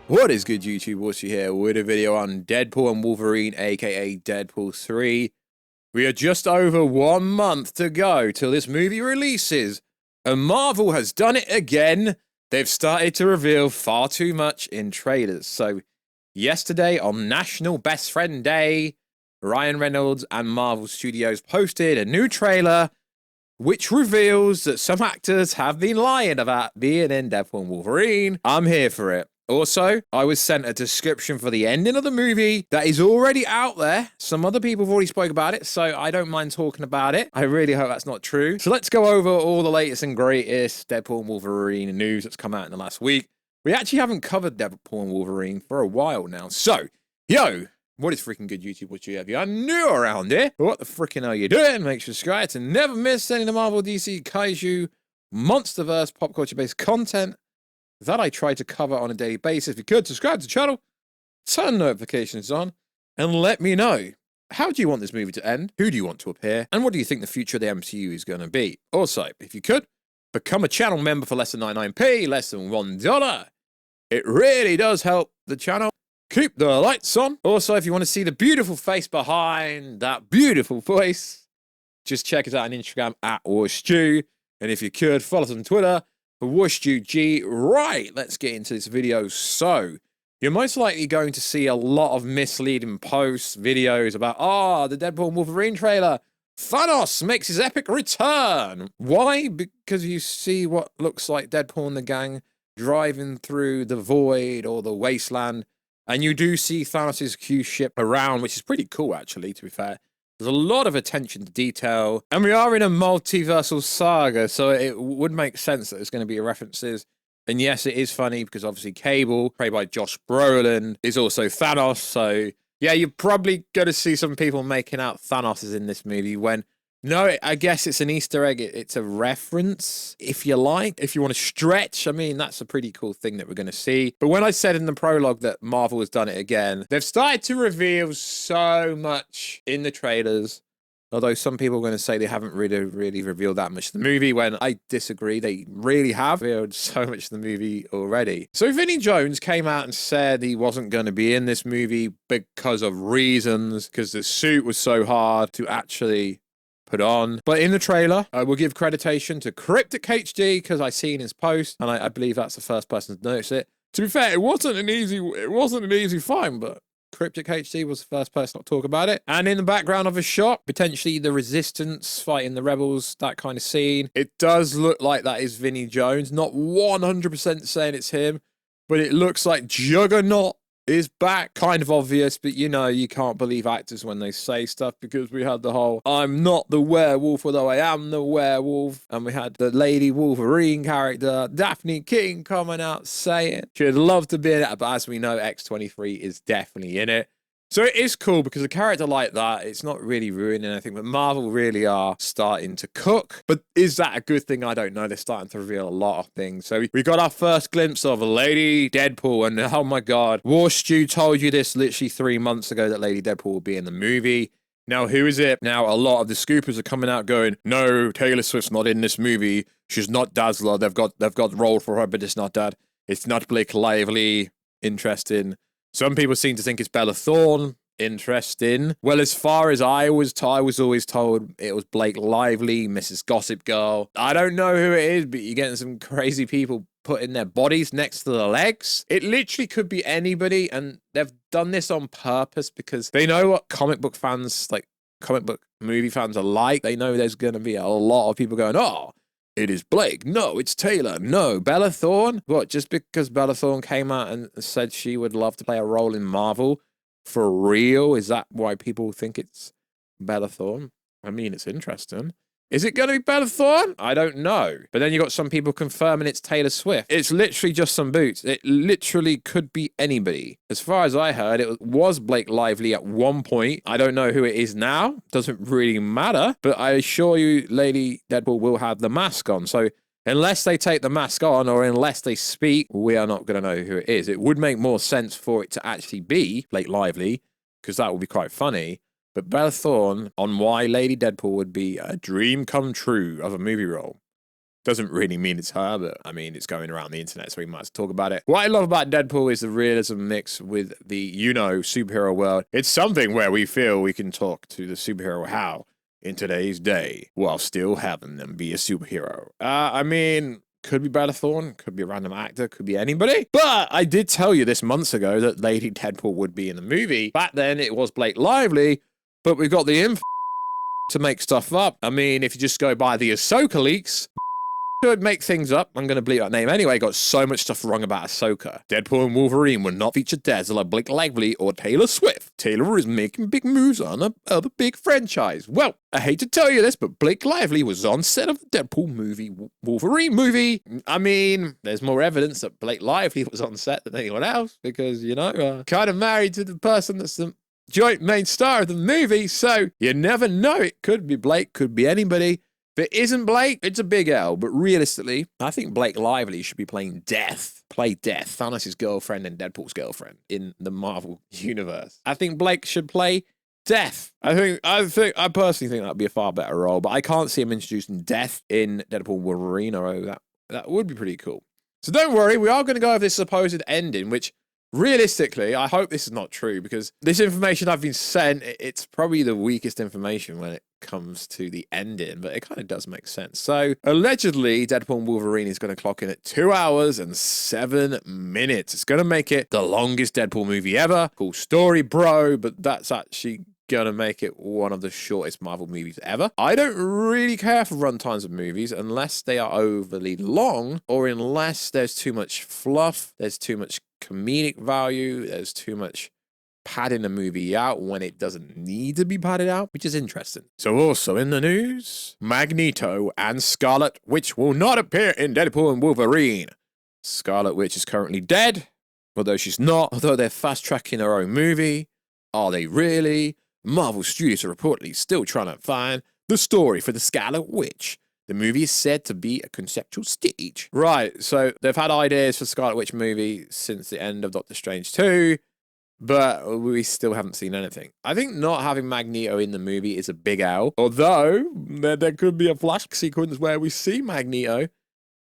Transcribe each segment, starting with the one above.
What is good, YouTube? Warstu here with a video on Deadpool and Wolverine, aka Deadpool 3. We are just over 1 month to go till this movie releases, and Marvel has done it again. They've started to reveal far too much in trailers. So, yesterday on National Best Friend Day, Ryan Reynolds and Marvel Studios posted a new trailer which reveals that some actors have been lying about being in Deadpool and Wolverine. I'm here for it. Also, I was sent a description for the ending of the movie that is already out there. Some other people have already spoke about it, so I don't mind talking about it. I really hope that's not true. So let's go over all the latest and greatest Deadpool and Wolverine news that's come out in the last week. We actually haven't covered Deadpool and Wolverine for a while now. So, yo, what is freaking good, YouTube? What you have? You are new around here. What the freaking are you doing? Make sure to subscribe to never miss any of the Marvel, DC, Kaiju, Monsterverse, pop culture-based content that I try to cover on a daily basis. If you could, subscribe to the channel, turn notifications on, and let me know, how do you want this movie to end? Who do you want to appear? And what do you think the future of the MCU is going to be? Also, if you could, become a channel member for less than 99p, less than $1. It really does help the channel. Keep the lights on. Also, if you want to see the beautiful face behind that beautiful voice, just check us out on Instagram at Warstu. And if you could, follow us on Twitter for Warstu G. Right, let's get into this video. So, you're most likely going to see a lot of misleading posts, videos about, the Deadpool and Wolverine trailer. Thanos makes his epic return. Why? Because you see what looks like Deadpool and the gang driving through the void or the wasteland. And you do see Thanos' Q ship around, which is pretty cool, actually, to be fair. There's a lot of attention to detail. And we are in a multiversal saga, so it would make sense that there's going to be references. And yes, it is funny, because obviously Cable, played by Josh Brolin, is also Thanos. So, yeah, you're probably going to see some people making out Thanos is in this movie when... No, I guess it's an Easter egg. It's a reference, if you like. If you want to stretch, I mean, that's a pretty cool thing that we're going to see. But when I said in the prologue that Marvel has done it again, they've started to reveal so much in the trailers. Although some people are going to say they haven't really revealed that much of the movie, when I disagree. They really have revealed so much of the movie already. So Vinnie Jones came out and said he wasn't going to be in this movie because of reasons, because the suit was so hard to actually put on. But in the trailer, I will give creditation to Cryptic HD, because I seen his post, and I believe that's the first person to notice it. To be fair, it wasn't an easy find, but Cryptic HD was the first person to talk about it. And in the background of a shot, potentially the Resistance fighting the Rebels, that kind of scene. It does look like that is Vinnie Jones. Not 100% saying it's him, but it looks like Juggernaut is back. Kind of obvious, but you know, you can't believe actors when they say stuff, because we had the whole I'm not the werewolf, although I am the werewolf, and we had the Lady Wolverine character Daphne King coming out saying she'd love to be in it, but as we know, X-23 is definitely in it. So it is cool, because a character like that, it's not really ruining anything, but Marvel really are starting to cook. But is that a good thing? I don't know. They're starting to reveal a lot of things. So we got our first glimpse of Lady Deadpool, and oh my god, Warstu told you this literally 3 months ago, that Lady Deadpool will be in the movie. Now, who is it? Now, a lot of the scoopers are coming out going, no, Taylor Swift's not in this movie. She's not Dazzler. They've got role for her, but it's not that. It's not Blake Lively. Interesting. Some people seem to think it's Bella Thorne. Interesting. Well, as far as I was always told it was Blake Lively, Mrs. Gossip Girl. I don't know who it is, but you're getting some crazy people putting their bodies next to the legs. It literally could be anybody, and they've done this on purpose because they know what comic book fans, like comic book movie fans, are like. They know there's going to be a lot of people going, oh, it is Blake. No, it's Taylor. No, Bella Thorne. What, just because Bella Thorne came out and said she would love to play a role in Marvel? For real? Is that why people think it's Bella Thorne? I mean, it's interesting. Is it going to be Bella Thorne? I don't know. But then you got some people confirming it's Taylor Swift. It's literally just some boots. It literally could be anybody. As far as I heard, it was Blake Lively at one point. I don't know who it is now. Doesn't really matter. But I assure you, Lady Deadpool will have the mask on. So unless they take the mask on, or unless they speak, we are not going to know who it is. It would make more sense for it to actually be Blake Lively, because that would be quite funny. But Bella Thorne, on why Lady Deadpool would be a dream come true of a movie role. Doesn't really mean it's her, but I mean, it's going around the internet, so we might as well talk about it. What I love about Deadpool is the realism mix with the, superhero world. It's something where we feel we can talk to the superhero how in today's day while still having them be a superhero. I mean, could be Bella Thorne, could be a random actor, could be anybody. But I did tell you this months ago that Lady Deadpool would be in the movie. Back then, it was Blake Lively, but we've got the info to make stuff up. I mean, if you just go by the Ahsoka leaks, could make things up. I'm going to bleep that name anyway. Got so much stuff wrong about Ahsoka. Deadpool and Wolverine will not feature Dazzler, Blake Lively, or Taylor Swift. Taylor is making big moves on a big franchise. Well, I hate to tell you this, but Blake Lively was on set of the Deadpool movie, Wolverine movie. I mean, there's more evidence that Blake Lively was on set than anyone else because, kind of married to the person that's the joint main star of the movie. So you never know. It could be Blake, could be anybody. If it isn't Blake, it's a big L. But realistically, I think Blake Lively should be playing Death. Play Death, Thanos' girlfriend and Deadpool's girlfriend in the Marvel universe. I think Blake should play Death. I personally think that'd be a far better role, but I can't see him introducing Death in Deadpool Wolverine, or that would be pretty cool. So don't worry, we are going to go over this supposed ending, which realistically, I hope this is not true, because this information I've been sent, it's probably the weakest information when it comes to the ending, but it kind of does make sense. So, allegedly, Deadpool and Wolverine is going to clock in at 2 hours and 7 minutes. It's going to make it the longest Deadpool movie ever. Cool story, bro, but that's actually going to make it one of the shortest Marvel movies ever. I don't really care for runtimes of movies unless they are overly long, or unless there's too much fluff, there's too much comedic value, there's too much padding a movie out when it doesn't need to be padded out, which is interesting. So also in the news, Magneto and Scarlet Witch will not appear in Deadpool and Wolverine. Scarlet Witch is currently dead, although she's not, although they're fast-tracking her own movie. Are they really? Marvel Studios are reportedly still trying to find the story for the Scarlet Witch. The movie is said to be a conceptual stage. Right, so they've had ideas for Scarlet Witch movie since the end of Doctor Strange 2, but we still haven't seen anything. I think not having Magneto in the movie is a big L, although there could be a flash sequence where we see Magneto.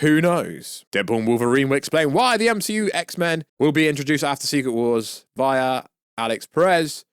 Who knows? Deadpool and Wolverine will explain why the MCU X-Men will be introduced after Secret Wars via Alex Perez.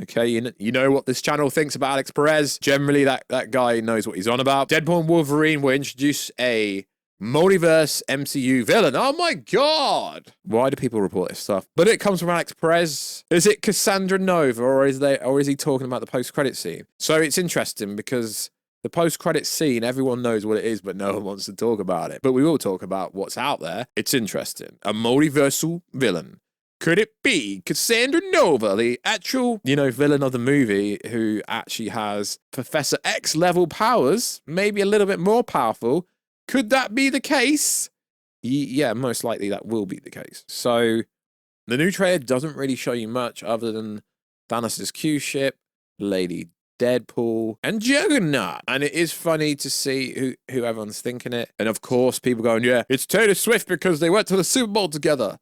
Okay, you know what this channel thinks about Alex Perez. Generally, that guy knows what he's on about. Deadpool and Wolverine will introduce a multiverse MCU villain. Oh my god! Why do people report this stuff? But it comes from Alex Perez. Is it Cassandra Nova, or is he talking about the post-credit scene? So it's interesting because the post-credit scene, everyone knows what it is, but no one wants to talk about it. But we will talk about what's out there. It's interesting. A multiversal villain. Could it be Cassandra Nova, the actual, villain of the movie, who actually has Professor X level powers, maybe a little bit more powerful? Could that be the case? Yeah, most likely that will be the case. So the new trailer doesn't really show you much other than Thanos' Q-ship, Lady Deadpool, and Juggernaut. And it is funny to see who everyone's thinking it. And of course, people going, yeah, it's Taylor Swift because they went to the Super Bowl together.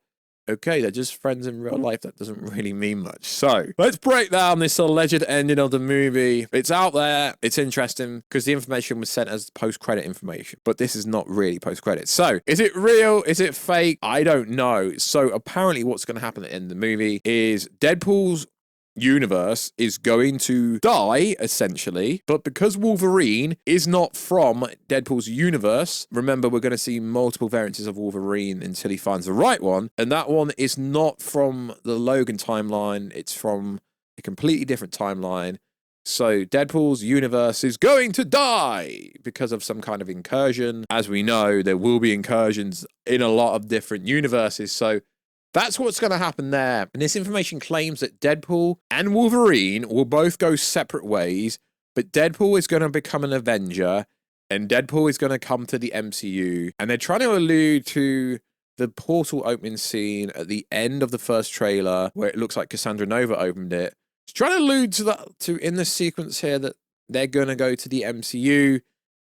Okay, they're just friends in real life. That doesn't really mean much. So let's break down this alleged ending of the movie. It's out there. It's interesting because the information was sent as post-credit information, but this is not really post-credit. So is it real? Is it fake? I don't know. So apparently what's going to happen at the end of the movie is Deadpool's universe is going to die, essentially, but because Wolverine is not from Deadpool's universe, remember, we're going to see multiple variances of Wolverine until he finds the right one, and that one is not from the Logan timeline, it's from a completely different timeline. So Deadpool's universe is going to die because of some kind of incursion. As we know, there will be incursions in a lot of different universes, so that's what's going to happen there. And this information claims that Deadpool and Wolverine will both go separate ways, but Deadpool is going to become an Avenger, and Deadpool is going to come to the MCU. And they're trying to allude to the portal opening scene at the end of the first trailer, where it looks like Cassandra Nova opened it. It's trying to allude to that, in the sequence here, that they're going to go to the MCU.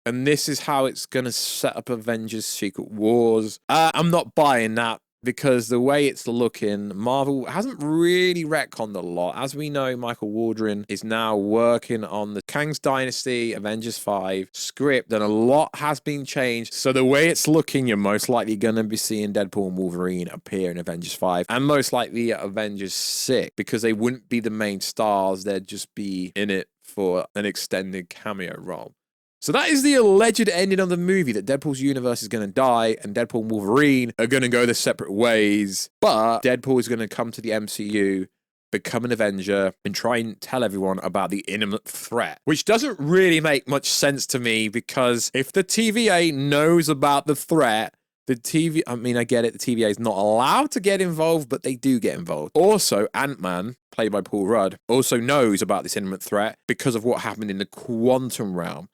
And this is how it's going to set up Avengers Secret Wars. I'm not buying that. because the way it's looking, Marvel hasn't really retconned a lot. As we know, Michael Waldron is now working on the Kang's Dynasty Avengers 5 script, and a lot has been changed. So the way it's looking, you're most likely going to be seeing Deadpool and Wolverine appear in Avengers 5, and most likely Avengers 6, because they wouldn't be the main stars. They'd just be in it for an extended cameo role. So that is the alleged ending of the movie, that Deadpool's universe is going to die and Deadpool and Wolverine are going to go their separate ways. But Deadpool is going to come to the MCU, become an Avenger, and try and tell everyone about the imminent threat, which doesn't really make much sense to me, because if the TVA knows about the threat, I get it, the TVA is not allowed to get involved, but they do get involved. Also, Ant-Man, played by Paul Rudd, also knows about this imminent threat because of what happened in the quantum realm.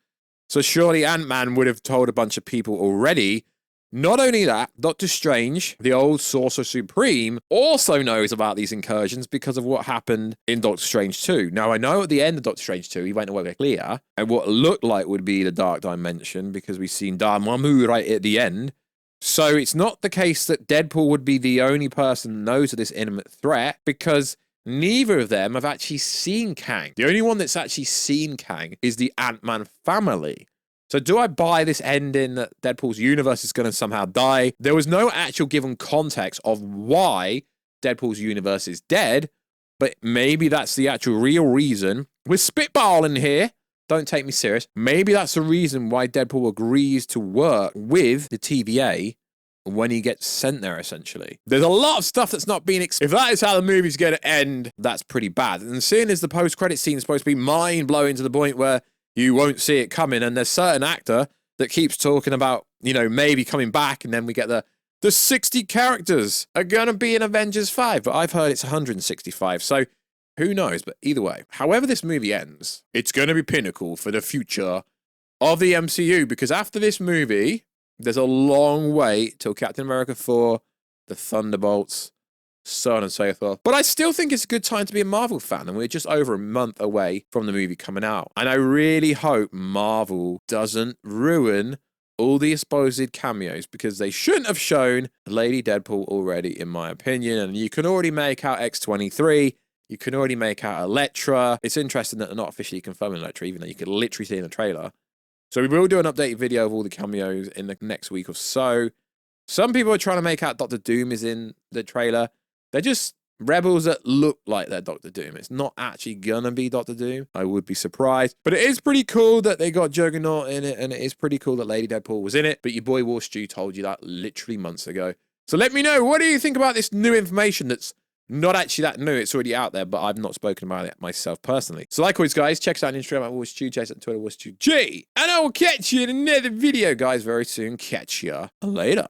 So surely Ant-Man would have told a bunch of people already. Not only that, Doctor Strange, the old Sorcerer Supreme, also knows about these incursions because of what happened in Doctor Strange 2. Now, I know at the end of Doctor Strange 2, he went away clear, and what looked like would be the Dark Dimension, because we've seen Dormammu right at the end. So it's not the case that Deadpool would be the only person who knows of this imminent threat, because neither of them have actually seen Kang. The only one that's actually seen Kang is the Ant-Man family. So do I buy this ending that Deadpool's universe is going to somehow die? There was no actual given context of why Deadpool's universe is dead, but maybe that's the actual real reason. We're spitballing here. Don't take me serious. Maybe that's the reason why Deadpool agrees to work with the TVA when he gets sent there, essentially. There's a lot of stuff that's not being if that is how the movie's going to end, that's pretty bad. And seeing as the post-credit scene is supposed to be mind-blowing to the point where you won't see it coming, and there's certain actor that keeps talking about, maybe coming back, and then we get the 60 characters are going to be in Avengers 5, but I've heard it's 165, so who knows? But either way, however this movie ends, it's going to be pinnacle for the future of the MCU, because after this movie, there's a long wait till Captain America 4, the Thunderbolts, so on and so forth. But I still think it's a good time to be a Marvel fan, and we're just over a month away from the movie coming out. And I really hope Marvel doesn't ruin all the supposed cameos, because they shouldn't have shown Lady Deadpool already, in my opinion. And you can already make out X-23. You can already make out Elektra. It's interesting that they're not officially confirming Elektra, even though you could literally see in the trailer. So we will do an updated video of all the cameos in the next week or so. Some people are trying to make out Doctor Doom is in the trailer. They're just rebels that look like they're Doctor Doom. It's not actually gonna be Doctor Doom. I would be surprised. But it is pretty cool that they got Juggernaut in it, and it is pretty cool that Lady Deadpool was in it. But your boy Warstu told you that literally months ago. So let me know, what do you think about this new information that's not actually that new? It's already out there, but I've not spoken about it myself personally. So like always, guys, check us out on Instagram at Warstu, check us out on Twitter, WarstuG. And I will catch you in another video, guys, very soon. Catch ya later.